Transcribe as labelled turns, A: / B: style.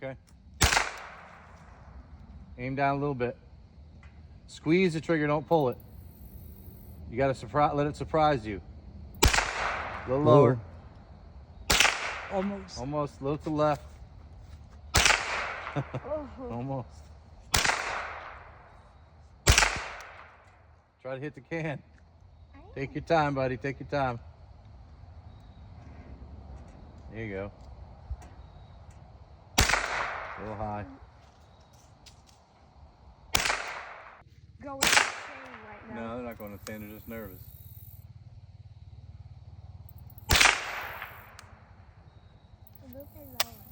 A: Okay. Aim down a little bit. Squeeze the trigger, don't pull it. You gotta let it surprise you. A little lower.
B: Almost.
A: Almost, a little to the left. Almost. Try to hit the can. Take your time, buddy, take your time. There you go. A little high.
B: Going insane right now.
A: No, they're not going insane, they're just nervous.
B: A little bit lower.